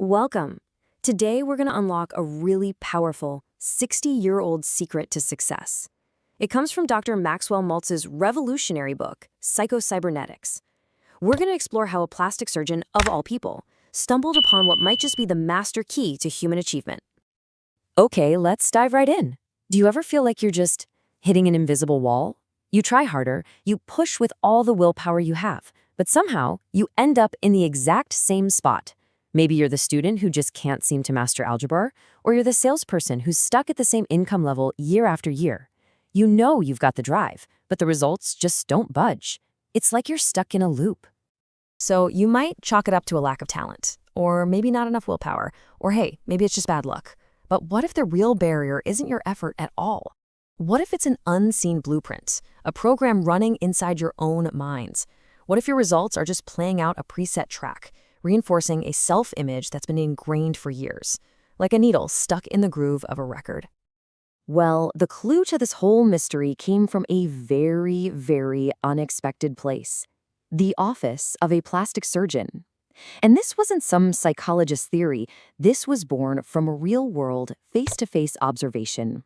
Welcome. Today we're going to unlock a really powerful 60-year-old secret to success. It comes from Dr. Maxwell Maltz's revolutionary book, Psycho-Cybernetics. We're going to explore how a plastic surgeon, of all people, stumbled upon what might just be the master key to human achievement. Okay, let's dive right in. Do you ever feel like you're just hitting an invisible wall? You try harder, you push with all the willpower you have, but somehow you end up in the exact same spot. Maybe you're the student who just can't seem to master algebra, or you're the salesperson who's stuck at the same income level year after year. You know you've got the drive, but the results just don't budge. It's like you're stuck in a loop. So you might chalk it up to a lack of talent, or maybe not enough willpower, or hey, maybe it's just bad luck. But what if the real barrier isn't your effort at all? What if it's an unseen blueprint, a program running inside your own minds? What if your results are just playing out a preset track, reinforcing a self-image that's been ingrained for years, like a needle stuck in the groove of a record? Well, the clue to this whole mystery came from a very, very unexpected place: the office of a plastic surgeon. And this wasn't some psychologist theory. This was born from a real-world, face-to-face observation.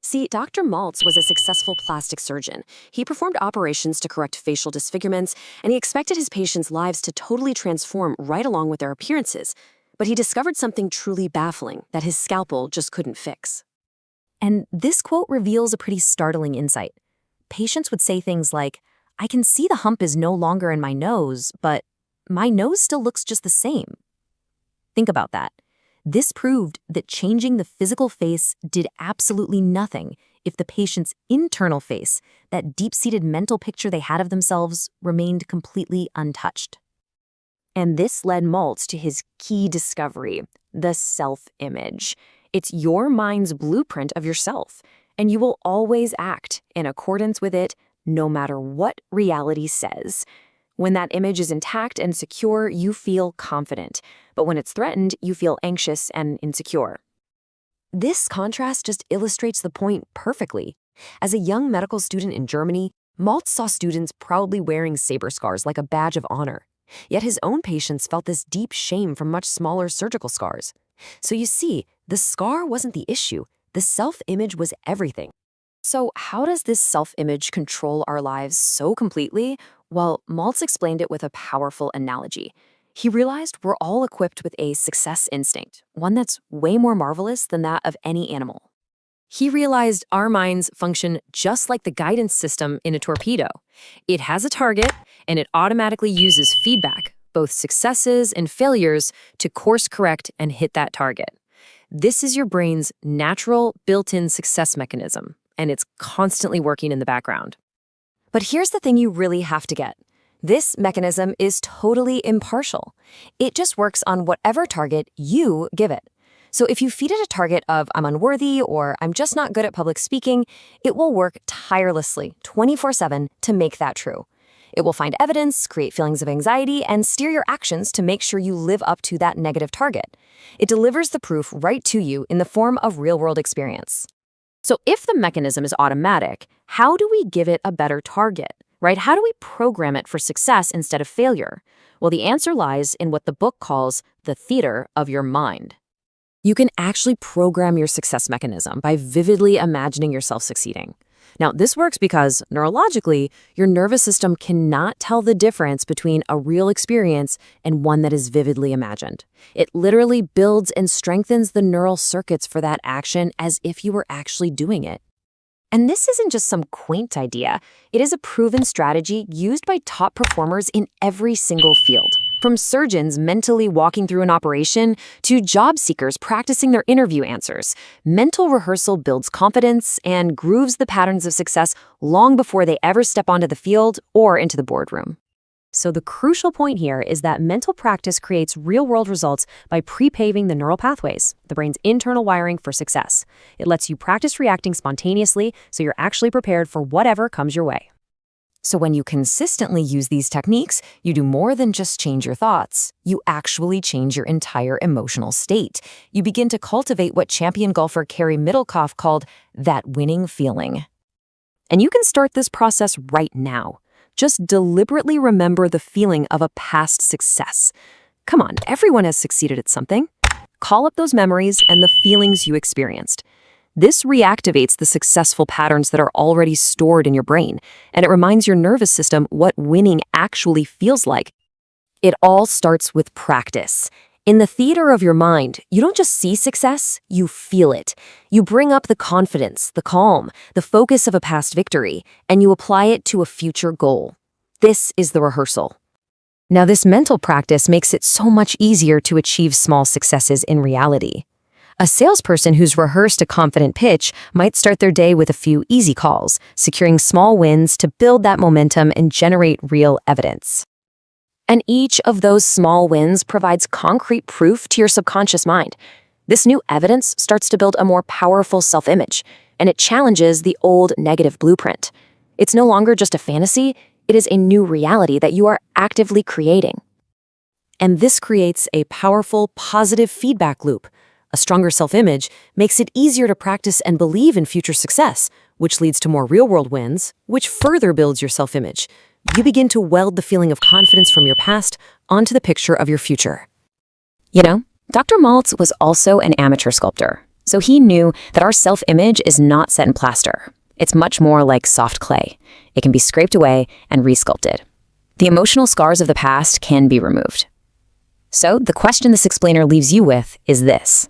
See, Dr. Maltz was a successful plastic surgeon. He performed operations to correct facial disfigurements, and he expected his patients' lives to totally transform right along with their appearances. But he discovered something truly baffling that his scalpel just couldn't fix. And this quote reveals a pretty startling insight. Patients would say things like, "I can see the hump is no longer in my nose, but my nose still looks just the same." Think about that. This proved that changing the physical face did absolutely nothing if the patient's internal face, that deep-seated mental picture they had of themselves, remained completely untouched. And this led Maltz to his key discovery: the self-image. It's your mind's blueprint of yourself, and you will always act in accordance with it, no matter what reality says. When that image is intact and secure, you feel confident. But when it's threatened, you feel anxious and insecure. This contrast just illustrates the point perfectly. As a young medical student in Germany, Maltz saw students proudly wearing saber scars like a badge of honor. Yet his own patients felt this deep shame from much smaller surgical scars. So you see, the scar wasn't the issue. The self-image was everything. So how does this self-image control our lives so completely? Well, Maltz explained it with a powerful analogy. He realized we're all equipped with a success instinct, one that's way more marvelous than that of any animal. He realized our minds function just like the guidance system in a torpedo. It has a target, and it automatically uses feedback, both successes and failures, to course correct and hit that target. This is your brain's natural, built-in success mechanism, and it's constantly working in the background. But here's the thing you really have to get. This mechanism is totally impartial. It just works on whatever target you give it. So if you feed it a target of "I'm unworthy" or "I'm just not good at public speaking," it will work tirelessly, 24/7, to make that true. It will find evidence, create feelings of anxiety, and steer your actions to make sure you live up to that negative target. It delivers the proof right to you in the form of real-world experience. So if the mechanism is automatic, how do we give it a better target, right? How do we program it for success instead of failure? Well, the answer lies in what the book calls the theater of your mind. You can actually program your success mechanism by vividly imagining yourself succeeding. Now, this works because, neurologically, your nervous system cannot tell the difference between a real experience and one that is vividly imagined. It literally builds and strengthens the neural circuits for that action as if you were actually doing it. And this isn't just some quaint idea. It is a proven strategy used by top performers in every single field. From surgeons mentally walking through an operation to job seekers practicing their interview answers, mental rehearsal builds confidence and grooves the patterns of success long before they ever step onto the field or into the boardroom. So the crucial point here is that mental practice creates real-world results by pre-paving the neural pathways, the brain's internal wiring for success. It lets you practice reacting spontaneously so you're actually prepared for whatever comes your way. So when you consistently use these techniques, you do more than just change your thoughts. You actually change your entire emotional state. You begin to cultivate what champion golfer Carey Middlecoff called that winning feeling. And you can start this process right now. Just deliberately remember the feeling of a past success. Come on, everyone has succeeded at something. Call up those memories and the feelings you experienced. This reactivates the successful patterns that are already stored in your brain, and it reminds your nervous system what winning actually feels like. It all starts with practice. In the theater of your mind, you don't just see success, you feel it. You bring up the confidence, the calm, the focus of a past victory, and you apply it to a future goal. This is the rehearsal. Now, this mental practice makes it so much easier to achieve small successes in reality. A salesperson who's rehearsed a confident pitch might start their day with a few easy calls, securing small wins to build that momentum and generate real evidence. And each of those small wins provides concrete proof to your subconscious mind. This new evidence starts to build a more powerful self-image, and it challenges the old negative blueprint. It's no longer just a fantasy, it is a new reality that you are actively creating. And this creates a powerful, positive feedback loop. A stronger self-image makes it easier to practice and believe in future success, which leads to more real-world wins, which further builds your self-image. You begin to weld the feeling of confidence from your past onto the picture of your future. You know, Dr. Maltz was also an amateur sculptor, so he knew that our self-image is not set in plaster. It's much more like soft clay. It can be scraped away and resculpted. The emotional scars of the past can be removed. So the question this explainer leaves you with is this: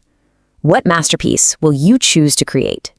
what masterpiece will you choose to create?